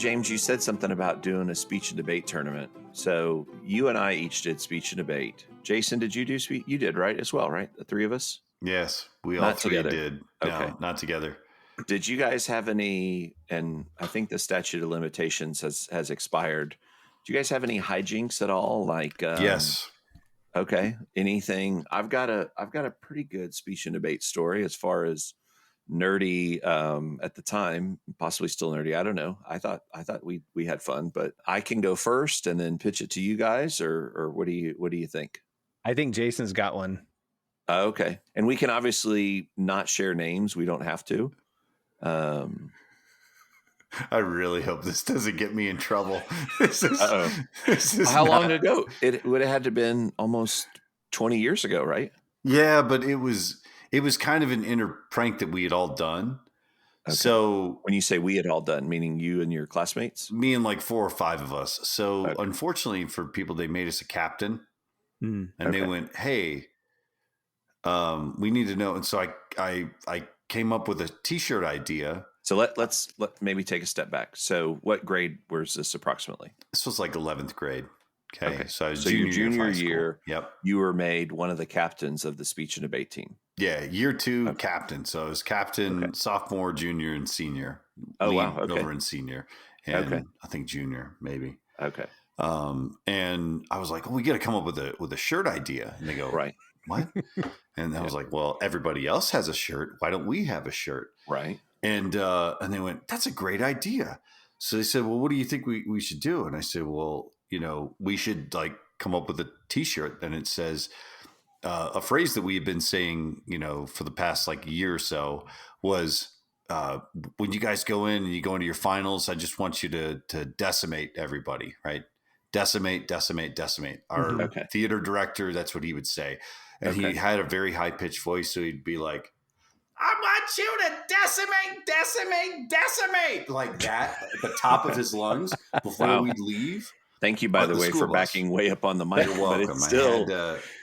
James, you said something about doing a speech and debate tournament. So you and I each did speech and debate. Jason, did you do speech? You did, right? As well, right? The three of us? Yes, we all Not three together. did. Okay. No, not together. Did you guys have any, and I think the statute of limitations has expired. Do you guys have any hijinks at all? Like, Yes. Okay. Anything? I've got a pretty good speech and debate story as far as nerdy at the time, possibly still nerdy. I don't know. I thought we had fun, but I can go first and then pitch it to you guys, or what do you think? I think Jason's got one. Okay. And we can obviously not share names. We don't have to. I really hope this doesn't get me in trouble. How long ago? It would have had to have been almost 20 years ago, right? Yeah, but it was kind of an inner prank that we had all done. Okay. So when you say we had all done, meaning you and your classmates? Me and like 4 or 5 of us. So unfortunately for people, they made us a captain. And they went, hey, we need to know. And so I came up with a t-shirt idea. So let's maybe take a step back. So what grade was this approximately? This was like 11th grade. Okay. So I was your junior year. Yep. You were made one of the captains of the speech and debate team. Yeah. Year 2 captain. So I was captain, sophomore, junior, and senior. Oh, wow. Okay. Over in senior. And I think junior, maybe. Okay. And I was like, we got to come up with a shirt idea. And they go, right. What? And I was like, well, everybody else has a shirt. Why don't we have a shirt? Right. And they went, that's a great idea. So they said, well, what do you think we should do? And I said, well, we should like come up with a t-shirt. And it says a phrase that we had been saying, for the past like year or so was, when you guys go in and you go into your finals, I just want you to decimate everybody, right? Decimate. Our theater director, that's what he would say. And he had a very high pitched voice. So he'd be like, I want you to decimate like that at the top of his lungs before we'd leave. Thank you, by the way, for backing way up on the mic. You're welcome. But it's still,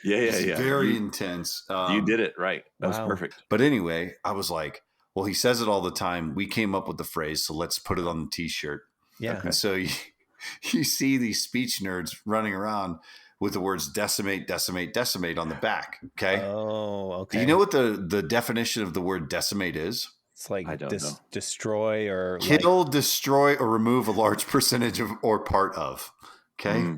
very intense. You did it right. That was perfect. But anyway, I was like, well, he says it all the time. We came up with the phrase, so let's put it on the t-shirt. Yeah. And so you see these speech nerds running around with the words decimate on the back. Okay. Oh, okay. Do you know what the definition of the word decimate is? It's like I don't know. Destroy or kill, destroy, or remove a large percentage of or part of. Okay.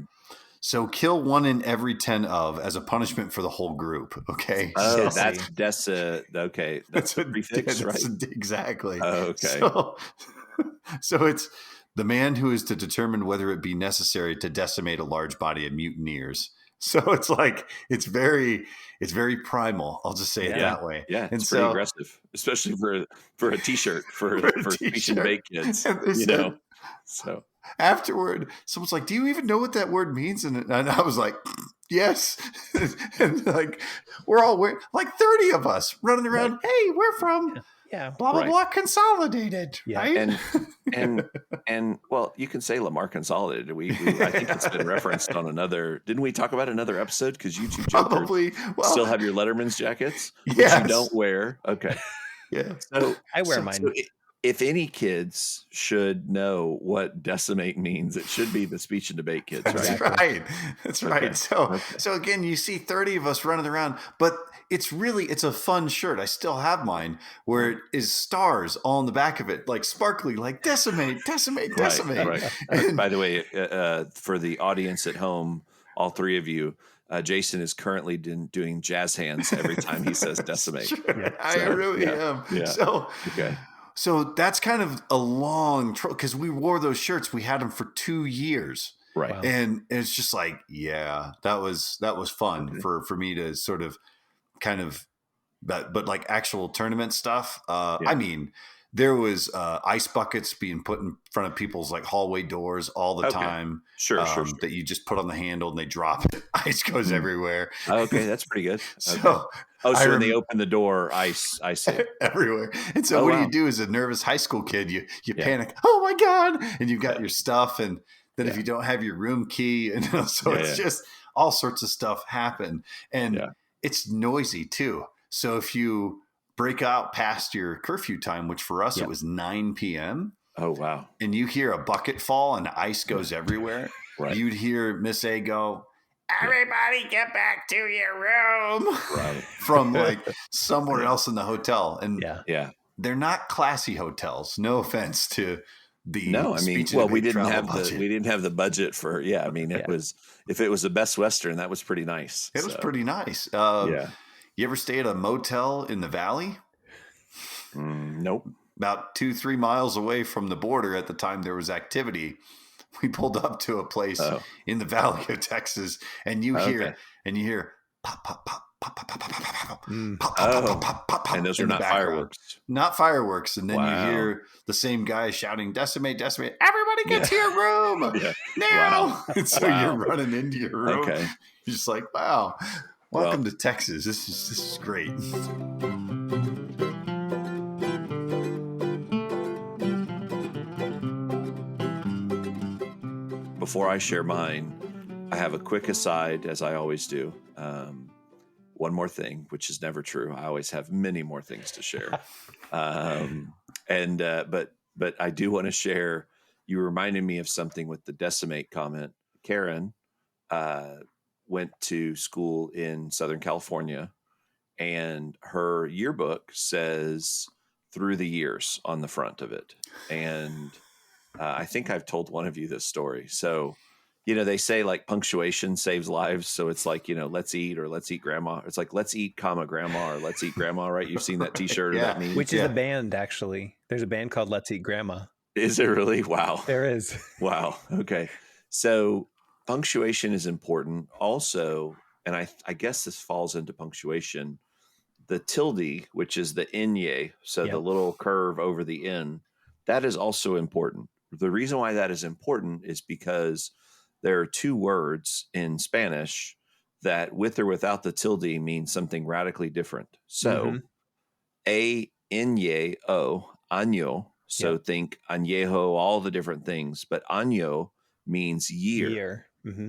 So kill 1 in every 10 of as a punishment for the whole group. Okay. Oh, that's okay. That's a prefix, right? Exactly. Oh, okay. So it's the man who is to determine whether it be necessary to decimate a large body of mutineers. So it's like, it's very primal. I'll just say it that way. Yeah. It's pretty aggressive, especially for a t-shirt for speech and debate kids, so afterward, someone's like, do you even know what that word means? And I was like, yes. And like, we're all like 30 of us running around. Right. Hey, we're from blah, blah, blah, Consolidated. Yeah. Right. And well, you can say Lamar Consolidated. I think it's been referenced on another, didn't we talk about another episode? Cause you two jokers still have your Letterman's jackets, which you don't wear. Okay. Yeah. So I wear mine. So if any kids should know what decimate means, it should be the speech and debate kids, right? That's right. So again, you see 30 of us running around, but it's a fun shirt. I still have mine where it is stars all on the back of it, like sparkly, like decimate. Right. And by the way, for the audience at home, all 3 of you, Jason is currently doing jazz hands every time he says decimate. I really am. Yeah. So that's kind of a long because we wore those shirts. We had them for 2 years. Right. Wow. And it's just like, that was fun for me to sort of kind of, but like actual tournament stuff. I mean, there was ice buckets being put in front of people's like hallway doors all the time. Sure. That you just put on the handle and they drop it. Ice goes everywhere. Okay. That's pretty good. So when they open the door, ice everywhere. And so what do you do as a nervous high school kid? You panic. Oh my God. And you've got your stuff. And then if you don't have your room key, and it's just all sorts of stuff happen. And it's noisy too. So if you break out past your curfew time, which for us, it was 9 p.m. Oh, wow. and you hear a bucket fall and ice goes everywhere, Right. you'd hear Miss A go, "Everybody get back to your room," Right. from like somewhere else in the hotel. And Yeah. Yeah. they're not classy hotels. No offense to the No, I mean, speech and we debate didn't travel have budget. we didn't have the budget for. Yeah, I mean, it Yeah. was if it was a Best Western, that was pretty nice. It was So, pretty nice. Yeah. You ever stay at a motel in the valley? Nope. About 2-3 miles away from the border at the time there was activity. We pulled up to a place Oh. in the valley of Texas, and you Okay. hear pop, pop, pop, pop, pop, pop, pop, pop, pop, Mm. pop, pop, Oh. pop, pop, pop, pop, And those in are the not background. fireworks. Not fireworks. And then you Wow. hear the same guy shouting, "Decimate, decimate, everybody get to your room Yeah. now." Wow. And so Wow. you're running into your room. Okay. You're just like, wow, welcome to Texas. This is great. Before I share mine, I have a quick aside, as I always do. One more thing, which is never true. I always have many more things to share. But I do want to share. You reminded me of something with the decimate comment. Karen went to school in Southern California, and her yearbook says "through the years" on the front of it. And I think I've told one of you this story. So, they say like punctuation saves lives. So it's like, let's eat or let's eat grandma. It's like, let's eat comma grandma or let's eat grandma, right? You've seen that t-shirt or Yeah. that meme? Which is a band, actually. There's a band called Let's Eat Grandma. Is it really? Wow. There is. Wow. Okay. So punctuation is important. Also, and I guess this falls into punctuation, the tilde, which is the enye, so Yep. the little curve over the N, that is also important. The reason why that is important is because there are two words in Spanish that with or without the tilde mean something radically different. So A-N-Y-O, año. So think añejo, all the different things, but año means year. Mm-hmm.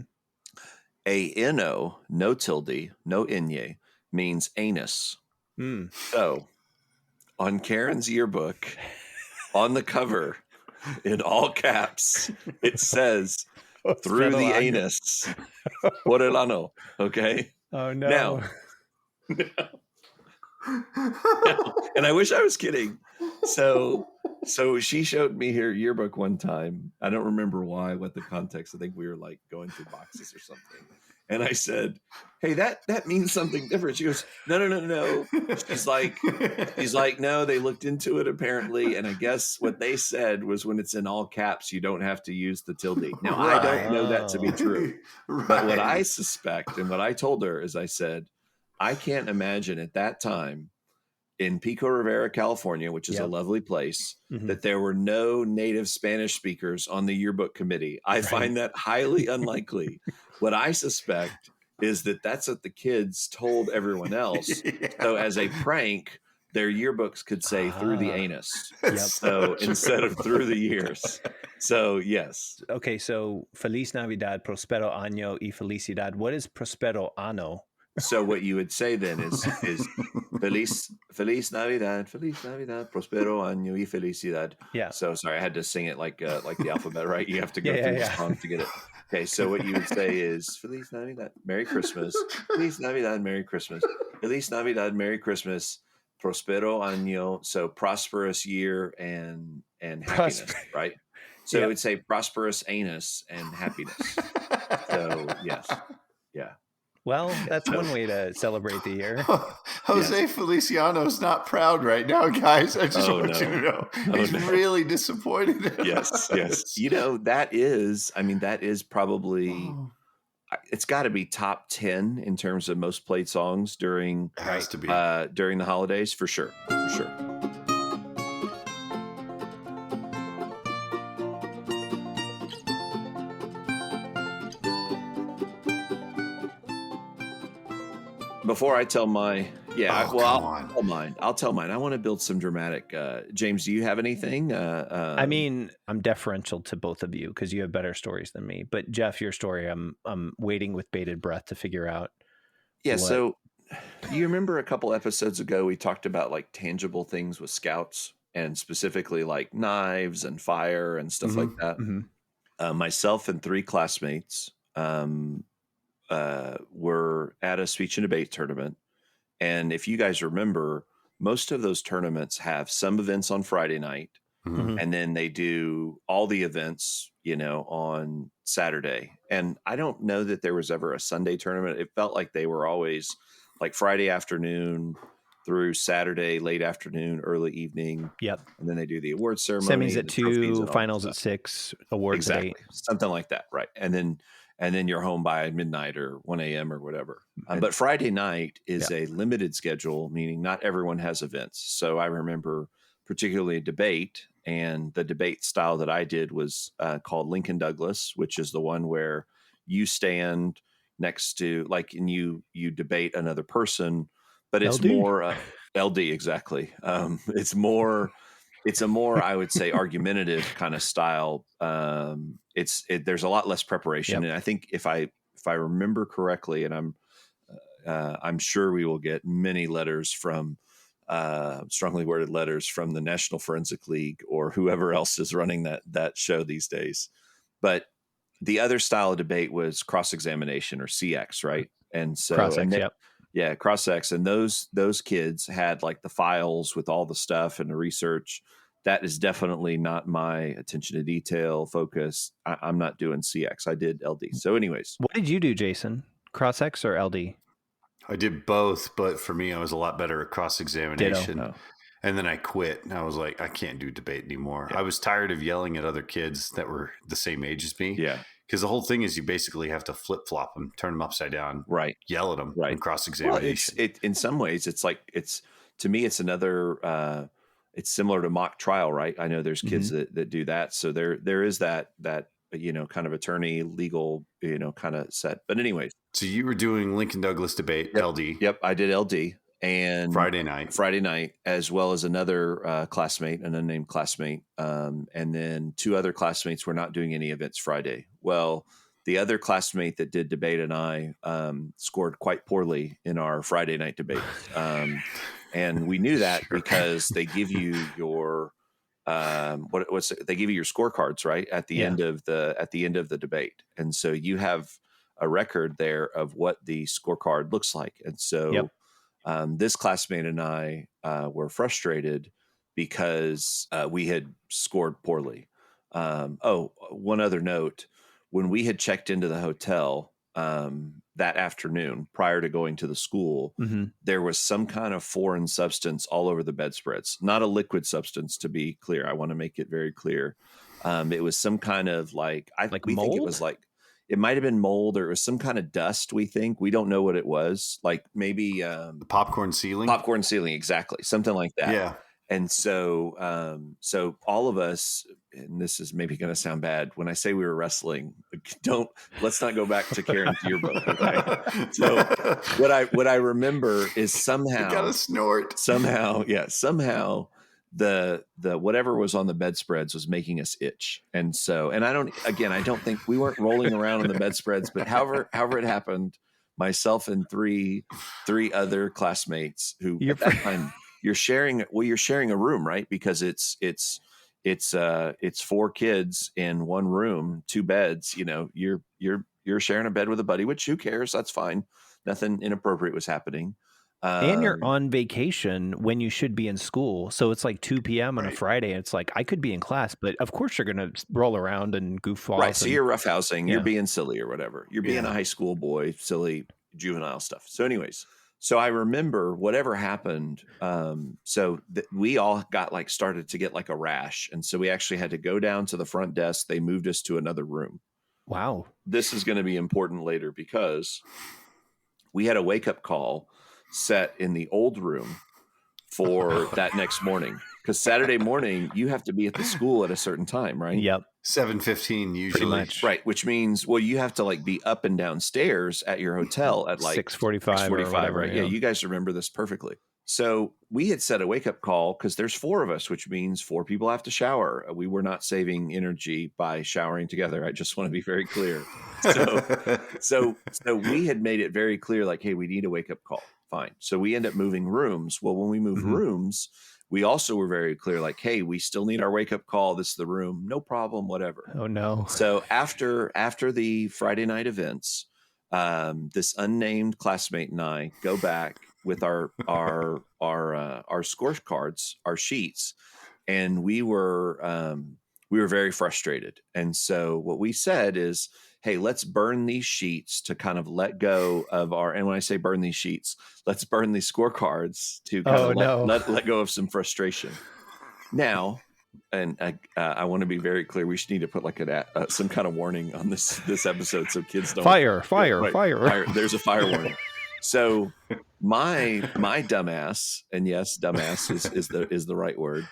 A-N-O, no tilde, no enye, means anus. Mm. So on Karen's yearbook, on the cover, in all caps, it says "through the anus, por el ano." Okay. Oh no. Now, and I wish I was kidding. So she showed me her yearbook one time. I don't remember why, what the context. I think we were like going through boxes or something. And I said, "Hey, that means something different." She goes, No. She's like, "No, they looked into it apparently. And I guess what they said was when it's in all caps, you don't have to use the tilde." Now, I don't know that to be true. Right. But what I suspect and what I told her is I said, I can't imagine at that time in Pico Rivera, California, which is a lovely place, that there were no native Spanish speakers on the yearbook committee. I find that highly unlikely. What I suspect is that that's what the kids told everyone else. So as a prank, their yearbooks could say "through the anus." So instead of "through the years." So yes. Okay, so Feliz Navidad, Prospero Año y Felicidad. What is Prospero Ano? So what you would say then is Feliz Navidad, Prospero Año y Felicidad. Yeah. So sorry, I had to sing it like the alphabet, right? You have to go through the Yeah. song to get it. Okay, so what you would say is Feliz Navidad, Merry Christmas. Feliz Navidad, Merry Christmas. Feliz Navidad, Merry Christmas. Prospero Año, so prosperous year and happiness, right? So it would say prosperous anus and happiness. So yes. Yeah. Well, that's one way to celebrate the year. Jose Feliciano's not proud right now, guys. I just want you to know. He's really disappointed. Yes. That is probably, it's got to be top 10 in terms of most played songs during during the holidays, for sure. Before I tell my, I'll tell mine. I want to build some dramatic. James, do you have anything? I mean, I'm deferential to both of you because you have better stories than me. But Jeff, your story, I'm waiting with bated breath to figure out. Yeah. So you remember a couple episodes ago, we talked about like tangible things with scouts. and specifically like knives and fire and stuff like that. Myself and 3 classmates were at a speech and debate tournament. And if you guys remember, most of those tournaments have some events on Friday night, and then they do all the events, on Saturday. And I don't know that there was ever a Sunday tournament. It felt like they were always like Friday afternoon through Saturday, late afternoon, early evening. Yep. And then they do the award ceremony. Semis at 2, finals at 6, awards at 8. Something like that. Right. And then you're home by midnight or 1 a.m. or whatever. But Friday night is a limited schedule, meaning not everyone has events. So I remember particularly a debate, and the debate style that I did was called Lincoln Douglas, which is the one where you stand next to and you debate another person, but it's LD. more LD. Exactly. It's a more, I would say, argumentative kind of style. There's a lot less preparation. And I think if I remember correctly, and I'm sure we will get many letters from strongly worded letters from the National Forensic League or whoever else is running that show these days. But the other style of debate was cross-examination, or CX, right? And so cross-ex. And those kids had like the files with all the stuff and the research. That is definitely not my attention to detail focus. I'm not doing CX. I did LD. So anyways. What did you do, Jason? Cross-ex or LD? I did both, but for me, I was a lot better at cross-examination. Ditto. And then I quit. And I was like, I can't do debate anymore. Yeah. I was tired of yelling at other kids that were the same age as me. Yeah. Because the whole thing is you basically have to flip-flop them, turn them upside down, right? Yell at them, right? And cross-examination. Well, in some ways, to me, it's another. It's similar to mock trial, right? I know there's kids that do that, so there is that kind of attorney legal kind of set. But anyways, so you were doing Lincoln Douglas debate, yep, LD. Yep, I did LD. And Friday night, as well as another classmate, an unnamed classmate. And then 2 other classmates were not doing any events Friday. Well, the other classmate that did debate and I scored quite poorly in our Friday night debate. And we knew that because they give you your they give you your scorecards, right? At the end of the debate. And so you have a record there of what the scorecard looks like. And so this classmate and I were frustrated because we had scored poorly. One other note. When we had checked into the hotel that afternoon prior to going to the school, there was some kind of foreign substance all over the bedspreads. Not a liquid substance, to be clear. I want to make it very clear. It was some kind of we think it was it might have been mold, or it was some kind of dust. We don't know what it was. Like maybe the popcorn ceiling. Exactly. Something like that. Yeah. And so, so all of us, and this is maybe going to sound bad when I say we were wrestling, let's not go back to Karen's yearbook. Okay. So what I remember is somehow, you gotta snort. Somehow the whatever was on the bedspreads was making us itch. And so, and I don't think we weren't rolling around on the bedspreads, but however it happened, myself and three other classmates who at that time, you're sharing a room, right? Because it's 4 kids in one room, 2 beds, you're sharing a bed with a buddy, which who cares? That's fine. Nothing inappropriate was happening. And you're on vacation when you should be in school. So it's like 2 p.m. on a Friday. And it's like, I could be in class, but of course you're going to roll around and goof off. Right. So you're roughhousing, you're being silly or whatever. You're being a high school boy, silly juvenile stuff. So anyways, so I remember whatever happened. So we all got started to get a rash. And so we actually had to go down to the front desk. They moved us to another room. Wow. This is going to be important later because we had a wake up call set in the old room for that next morning. Because Saturday morning, you have to be at the school at a certain time, right? Yep. 7:15 usually. Pretty much. Right. Which means, you have to be up and downstairs at your hotel at 6:45 or whatever, right? Yeah. You guys remember this perfectly. So we had set a wake up call because there's 4 of us, which means 4 people have to shower. We were not saving energy by showering together. I just want to be very clear. So we had made it very clear, hey, we need a wake up call. Fine. So we end up moving rooms. Well, when we moved rooms, we also were very clear, like, hey, we still need our wake up call. This is the room. No problem, whatever. Oh no. So after the Friday night events, this unnamed classmate and I go back with our scorecards, our sheets, and we were very frustrated. And so what we said is, hey, let's burn these sheets to kind of let go of our, and when I say burn these sheets, let's burn these scorecards to kind of let go of some frustration. Now, and I want to be very clear, we should need to put like some kind of warning on this episode so kids don't fire. There's a fire warning. So my dumbass, and yes, dumbass is the right word,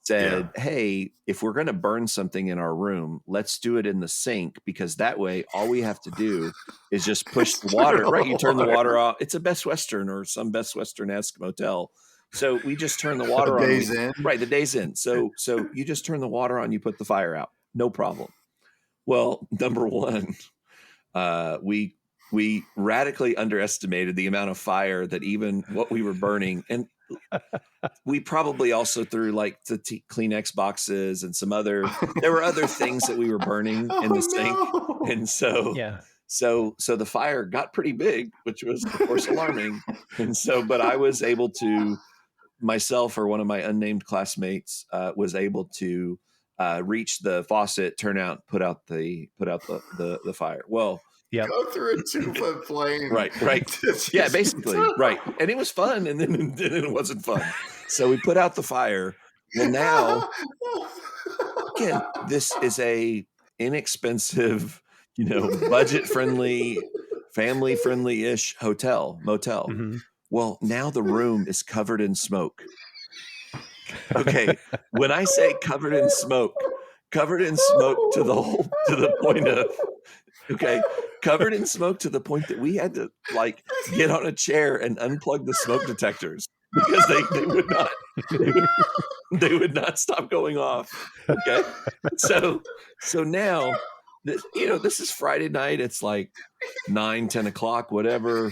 said, hey, if we're going to burn something in our room, let's do it in the sink, because that way all we have to do is just push the water, right? You turn the water off. It's a Best Western or some Best Western-esque motel. So we just turn the water on. Right, the day's in. So you just turn the water on, you put the fire out. No problem. Well, number one, we radically underestimated the amount of fire that even what we were burning, and we probably also threw like the Kleenex boxes and there were other things that we were burning in the sink. And so, so the fire got pretty big, which was of course alarming. And so, but I was able to, myself or one of my unnamed classmates was able to reach the faucet, put out the fire. Well, go through a 2-foot flame. Right. Yeah, basically. Right. And it was fun, and then it wasn't fun. So we put out the fire. Well, now, again, this is a inexpensive, budget-friendly, family-friendly-ish motel. Mm-hmm. Well, now the room is covered in smoke. Okay. When I say covered in smoke to the point of, covered in smoke to the point that we had to like get on a chair and unplug the smoke detectors because they would not stop going off. Okay. So now, this is Friday night. It's like 9-10 o'clock, whatever.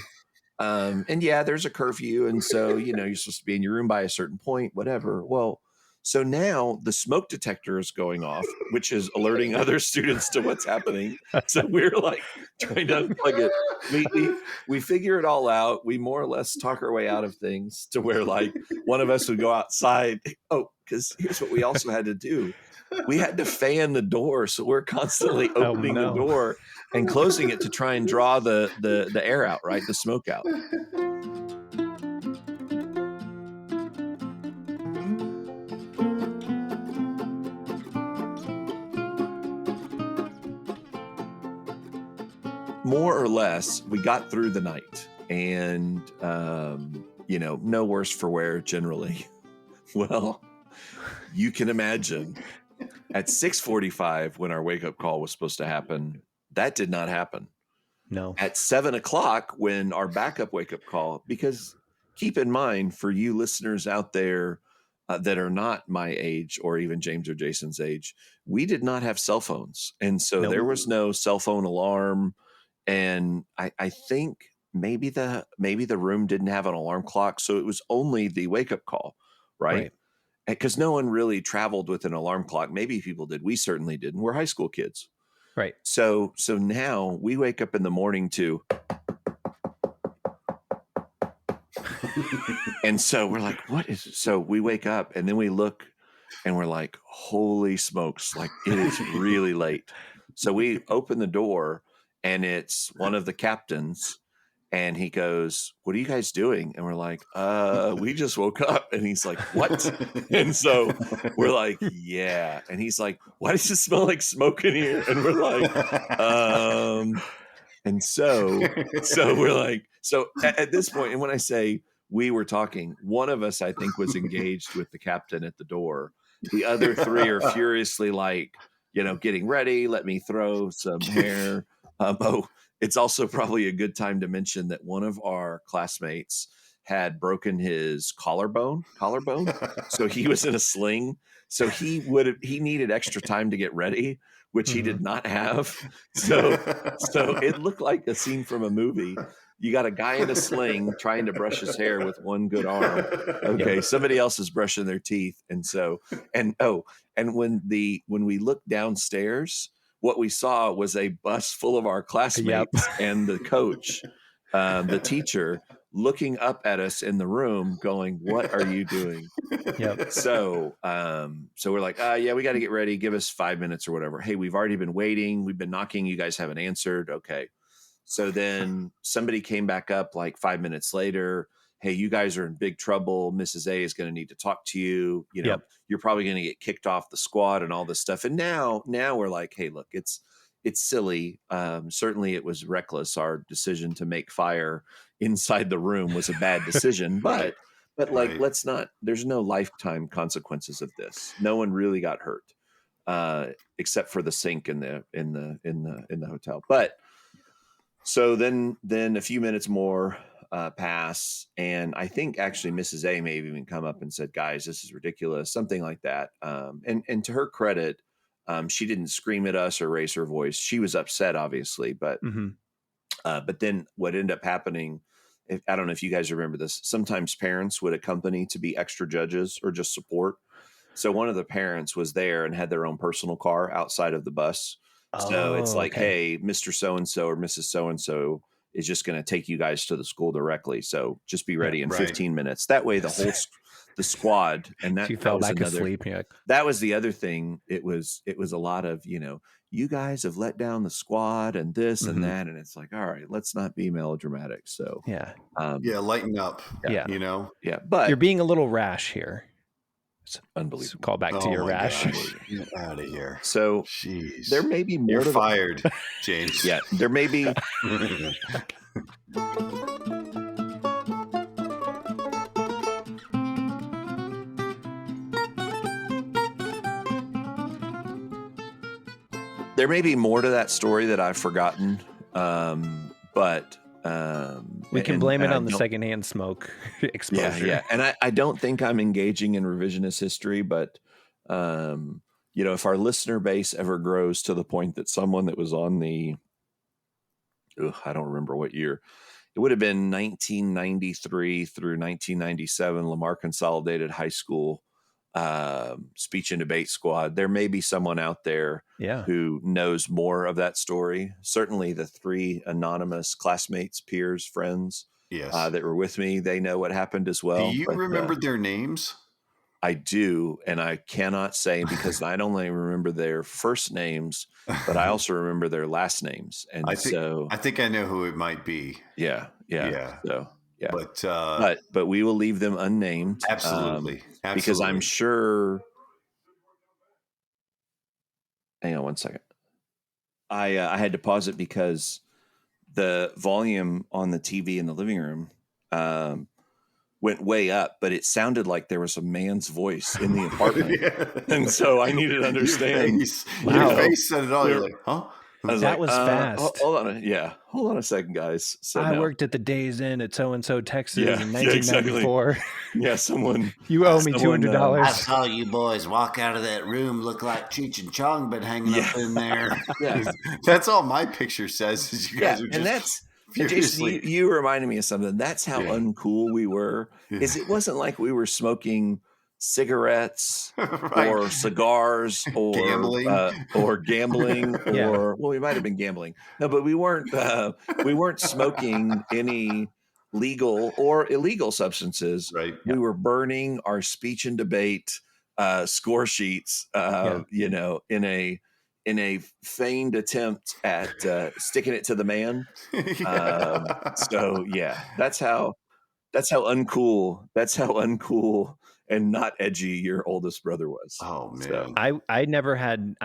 And yeah, there's a curfew. And so, you're supposed to be in your room by a certain point, whatever. Well, so now the smoke detector is going off, which is alerting other students to what's happening. So we're like trying to unplug it. We figure it all out. We more or less talk our way out of things to where like one of us would go outside. Oh, because here's what we also had to do. We had to fan the door. So we're constantly opening the door and closing it to try and draw the air out, right? The smoke out. More or less, we got through the night, and no worse for wear generally. Well, you can imagine at 6:45 when our wake up call was supposed to happen, that did not happen. No. At 7 o'clock when our backup wake up call, because keep in mind for you listeners out there that are not my age or even James or Jason's age, we did not have cell phones. And so there was no cell phone alarm. And I think maybe the room didn't have an alarm clock. So it was only the wake up call, right? Because no one really traveled with an alarm clock. Maybe people did. We certainly didn't. We're high school kids. Right. So now we wake up in the morning to, and so we're like, what is it? So we wake up and then we look and we're like, holy smokes, like it is really late. So we open the door and it's one of the captains. And he goes, what are you guys doing? And we're like, we just woke up. And he's like, what? And so we're like, yeah. And he's like, why does it smell like smoke in here? And we're like, and so we're like, so at this point, and when I say we were talking, one of us, I think, was engaged with the captain at the door. The other three are furiously like, getting ready. Let me throw some hair. It's also probably a good time to mention that one of our classmates had broken his collarbone. So he was in a sling. So he needed extra time to get ready, which he did not have. So it looked like a scene from a movie. You got a guy in a sling trying to brush his hair with one good arm. Okay, somebody else is brushing their teeth. And when we looked downstairs, what we saw was a bus full of our classmates and the coach, the teacher, looking up at us in the room going, "What are you doing?" So we're like, yeah, we got to get ready. Give us 5 minutes or whatever. Hey, we've already been waiting. We've been knocking. You guys haven't answered. Okay. So then somebody came back up like 5 minutes later. Hey, you guys are in big trouble. Mrs. A is going to need to talk to you. You're probably going to get kicked off the squad and all this stuff. And now we're like, hey, look, it's silly. Certainly it was reckless. Our decision to make fire inside the room was a bad decision, but let's not, there's no lifetime consequences of this. No one really got hurt, except for the sink in the hotel. But so then a few minutes more pass, and I think actually Mrs. A may have even come up and said, "Guys, this is ridiculous," something like that. And to her credit, she didn't scream at us or raise her voice. She was upset, obviously, but then what ended up happening, I don't know if you guys remember this, sometimes parents would accompany to be extra judges or just support. So one of the parents was there and had their own personal car outside of the bus. So it's like, hey, Mr. So-and-so or Mrs. So-and-so is just going to take you guys to the school directly. So just be ready in 15 minutes. That way the squad, and that, you fell that was back another, asleep. Yeah. That was the other thing. It was a lot of, you guys have let down the squad and this and that. And it's like, all right, let's not be melodramatic. So lighten up. Yeah. But you're being a little rash here. It's unbelievable. Call back to your rash. Get out of here. So jeez, there may be more. You're fired, James. Yeah, there may be. There may be more to that story that I've forgotten, but we can blame it on the secondhand smoke exposure. Yeah. And I don't think I'm engaging in revisionist history, but if our listener base ever grows to the point that someone that was on the, I don't remember what year, it would have been 1993 through 1997, Lamar Consolidated High School speech and debate squad. There may be someone out there who knows more of that story. Certainly the 3 anonymous classmates, peers, friends that were with me, they know what happened as well. Do you remember their names? I do, and I cannot say because I don't only remember their first names, but I also remember their last names. And I think I know who it might be. Yeah. So yeah, but we will leave them unnamed. Absolutely. Because I'm sure. Hang on one second. I had to pause it because the volume on the TV in the living room went way up, but it sounded like there was a man's voice in the apartment, and so I needed to understand. Your face said it all. You're like, huh? That was fast. Hold on a second, guys. So I worked at the Days Inn at so-and-so Texas in 1994. Exactly. Yeah, someone. You owe me $200. I saw you boys walk out of that room, look like Cheech and Chong been hanging up in there. That's all my picture says. Is you guys are just and that's. Jason, you reminded me of something. That's how uncool we were. Is it wasn't like we were smoking cigarettes or cigars or gambling or we might have been gambling. No, but we weren't smoking any legal or illegal substances. Right. We were burning our speech and debate score sheets, in a feigned attempt at sticking it to the man. So that's how uncool and not edgy your oldest brother was. Oh man. So, I never had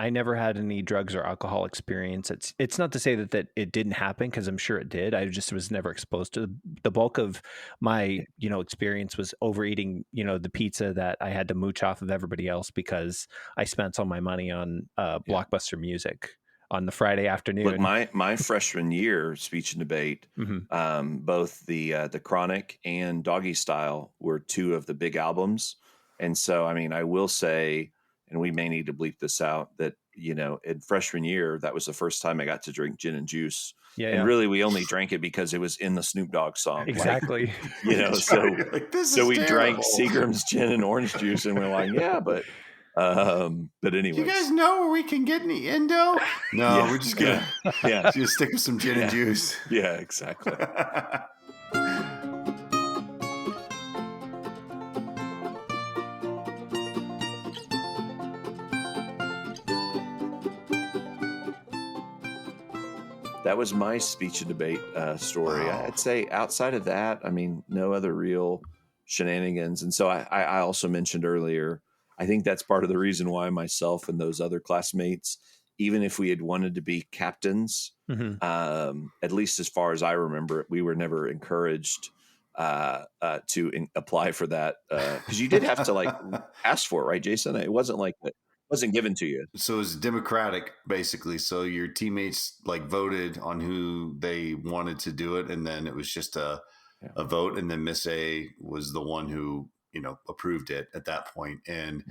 any drugs or alcohol experience. It's not to say that it didn't happen, because I'm sure it did. I just was never exposed to the bulk of my experience was overeating the pizza that I had to mooch off of everybody else because I spent all my money on Blockbuster Music. on the Friday Look, afternoon. my freshman year speech and debate, both the Chronic and Doggy Style were two of the big albums, and so I mean, I will say, and we may need to bleep this out, that in freshman year, that was the first time I got to drink gin and juice, Yeah, and yeah, really we only drank it because it was in the Snoop Dogg song, like exactly. That's right. so You're like, this so is we drank terrible. Seagram's gin and orange juice, and we're like, yeah, but Do you guys anyways, know where we can get in the Indo? No, yeah, we're just gonna yeah, just stick with some gin and yeah, juice. yeah, exactly. That was my speech and debate story. Wow. I'd say outside of that, I mean, no other real shenanigans. And so I also mentioned earlier, I think that's part of the reason why myself and those other classmates, even if we had wanted to be captains, Hmm. at least as far as I remember it, we were never encouraged to apply for that because you did have to like ask for it, right, Jason? It wasn't like it wasn't given to you. So it's democratic, basically. So your teammates like voted on who they wanted to do it, and then it was just Yeah. a vote, and then Miss A was the one who approved it at that point. And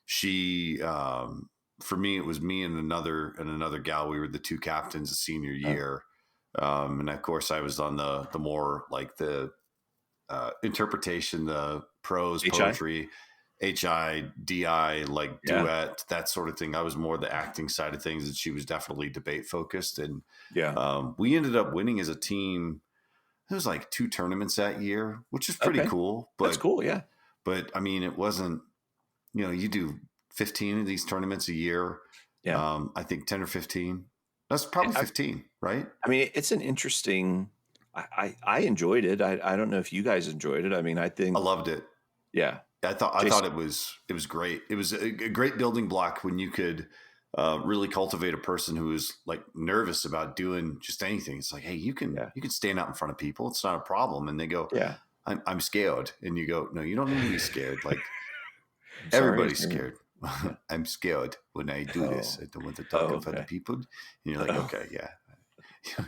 she, for me, it was me and another gal. We were the two captains the senior year, and of course, I was on the more like the interpretation, the prose, HI? poetry, HIDI, like Yeah. duet, that sort of thing. I was more the acting side of things, and she was definitely debate focused. And Yeah. we ended up winning as a team. It was like 2 tournaments that year, which is pretty Okay. cool. That's But cool. Yeah. I mean, it wasn't. You do 15 of these tournaments a year. Yeah. I think 10 or 15. That's probably 15, right? I mean, it's an interesting. I enjoyed it. I don't know if you guys enjoyed it. I mean, I think. I loved it. Yeah. I thought Jason, it was great. It was a great building block when you could really cultivate a person who is like nervous about doing just anything. It's like, hey, you can yeah. stand out in front of people. It's not a problem. And they go, Yeah. I'm scared. And you go, no, you don't need to be scared. Like I'm sorry. everybody's scared. Yeah. I'm scared when I do this. I don't want to talk in front of Okay. people. And you're like, okay, yeah,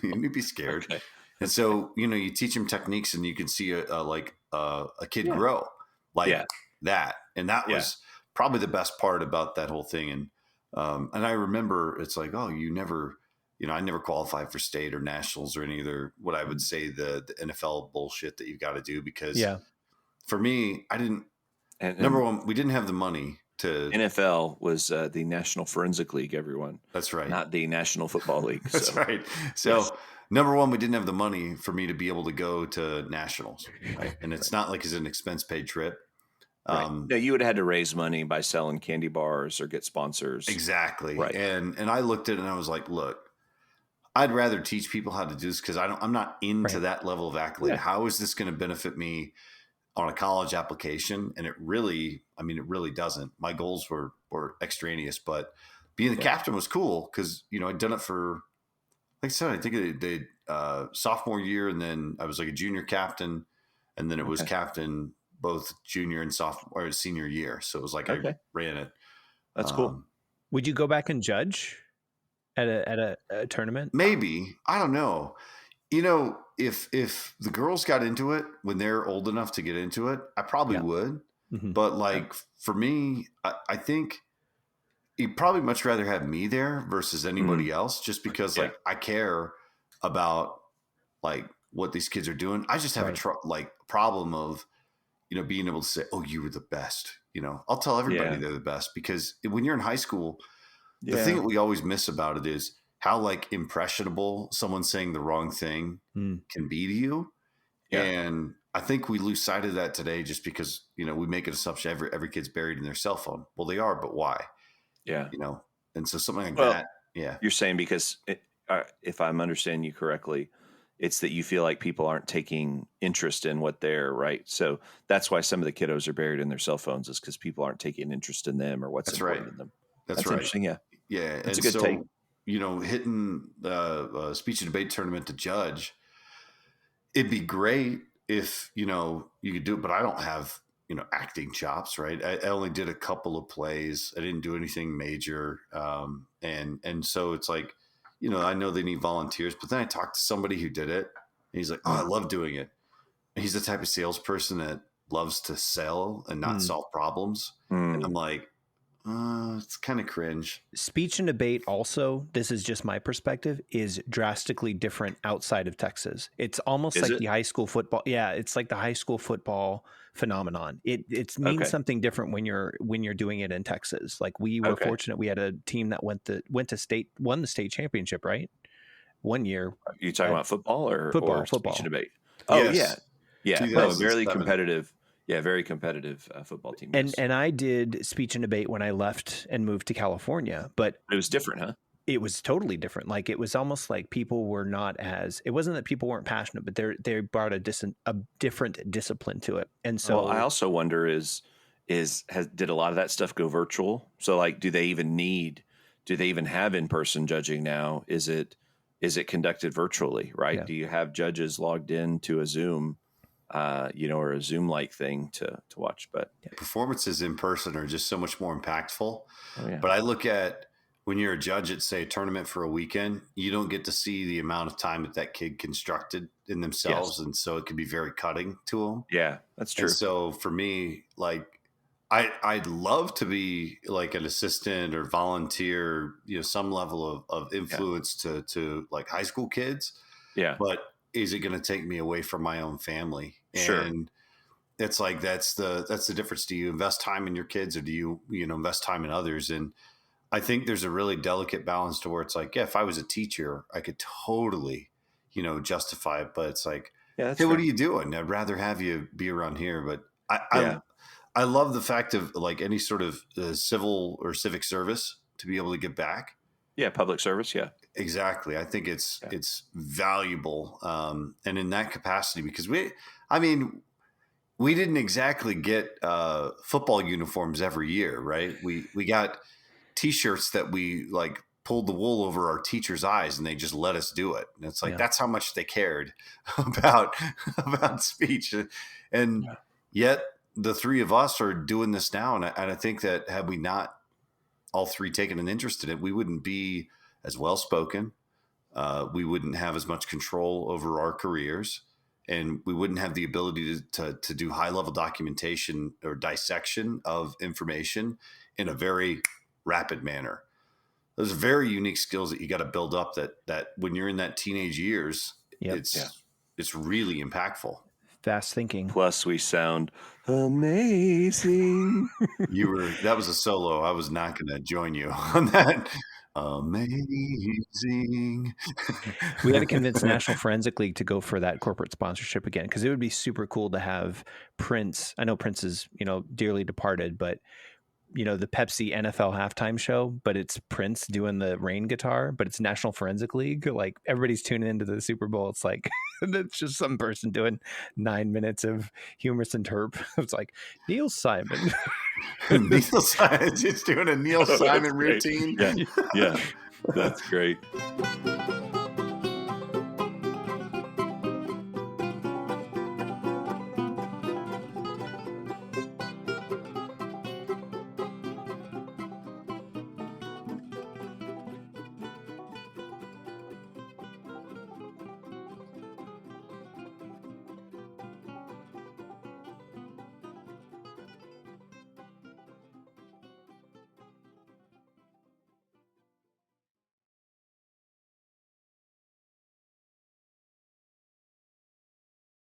you need to be scared. Okay. And so, you teach them techniques, and you can see a kid grow like Yeah. that. And that Yeah. was probably the best part about that whole thing. And I remember it's like, oh, I never qualified for state or nationals or any other, what I would say the NFL bullshit that you've got to do, because for me, I didn't, And number one, we didn't have the money to. NFL was the National Forensic League, everyone. That's right. Not the National Football League. That's So. right. So Yes. number one, we didn't have the money for me to be able to go to nationals. Right. And it's not like it's an expense paid trip. Right. No, you would have had to raise money by selling candy bars or get sponsors. Exactly. Right. And I looked at it and I was like, look, I'd rather teach people how to do this because I'm not into that level of accolade. Yeah. How is this going to benefit me on a college application? And it really doesn't. My goals were extraneous, but being the captain was cool because, I'd done it for, like I said, I think the sophomore year, and then I was like a junior captain, and then it was captain both junior and sophomore or senior year. So it was like I ran it. That's cool. Would you go back and judge at a tournament? Maybe. I don't know. If the girls got into it when they're old enough to get into it, I probably would. Mm-hmm. But for me, I think you'd probably much rather have me there versus anybody else, just because I care about like what these kids are doing. I just have a problem of, being able to say, oh, you were the best. I'll tell everybody they're the best, because when you're in high school, the thing that we always miss about it is how like impressionable someone saying the wrong thing can be to you. Yeah. And I think we lose sight of that today just because, we make an assumption every kid's buried in their cell phone. Well, they are, but why? Yeah. And so something like that. Yeah. You're saying because if I'm understanding you correctly, it's that you feel like people aren't taking interest in what they're right. So that's why some of the kiddos are buried in their cell phones, is because people aren't taking interest in them or what's important in them. That's right. Interesting. Yeah. Yeah. That's a good take. Hitting the speech and debate tournament to judge, it'd be great if, you could do it, but I don't have, acting chops, right? I only did a couple of plays. I didn't do anything major. And so it's like, I know they need volunteers, but then I talked to somebody who did it. And he's like, oh, I love doing it. And he's the type of salesperson that loves to sell and not solve problems. And I'm like, it's kind of cringe. Speech and debate also, this is just my perspective, is drastically different outside of Texas. It's almost like the high school football. Yeah, it's like the high school football phenomenon. It means something different when you're doing it in Texas. Like we were fortunate, we had a team that won the state championship, right? One year. Are you talking about football or speech and debate? Oh, yes. Yeah. No, very competitive. Yeah, very competitive football team. And I did speech and debate when I left and moved to California, but it was different, huh? It was totally different. Like it was almost like people were not as. It wasn't that people weren't passionate, but they brought a different discipline to it. And so I also wonder did a lot of that stuff go virtual? So like, do they even have in-person judging now? Is it conducted virtually? Right? Yeah. Do you have judges logged in to a Zoom? Or a Zoom-like thing to watch, but performances in person are just so much more impactful. Oh, yeah. But I look at when you're a judge at, say, a tournament for a weekend, you don't get to see the amount of time that kid constructed in themselves, and so it can be very cutting to them. Yeah, that's true. And so for me, like, I'd love to be like an assistant or volunteer, some level of influence to like high school kids. Yeah, but is it going to take me away from my own family? Sure. And it's like, that's the difference. Do you invest time in your kids, or do you invest time in others? And I think there's a really delicate balance to where it's like, if I was a teacher, I could totally, justify it, but it's like, hey, fair. What are you doing? I'd rather have you be around here. But I love the fact of like any sort of civil or civic service to be able to give back. Yeah. Public service. Yeah. Exactly. I think it's valuable. And in that capacity, because we didn't exactly get football uniforms every year, right? We got T-shirts that we like pulled the wool over our teachers' eyes, and they just let us do it. And it's like, that's how much they cared about speech. And yet the three of us are doing this now. And I think that had we not all three taken an interest in it, we wouldn't be as well-spoken. We wouldn't have as much control over our careers, and we wouldn't have the ability to do high-level documentation or dissection of information in a very rapid manner. Those are very unique skills that you got to build up that when you're in that teenage years, it's really impactful. Fast thinking. Plus we sound amazing. That was a solo. I was not going to join you on that. Amazing. We had to convince National Forensic League to go for that corporate sponsorship again, because it would be super cool to have Prince. I know Prince is, dearly departed, but the Pepsi NFL halftime show, but it's Prince doing the rain guitar, but it's National Forensic League. Like everybody's tuning into the Super Bowl. It's like, it's just some person doing 9 minutes of humorous and terp. It's like Neil Simon. Neil Simon just doing a Neil Simon routine. Yeah. That's great.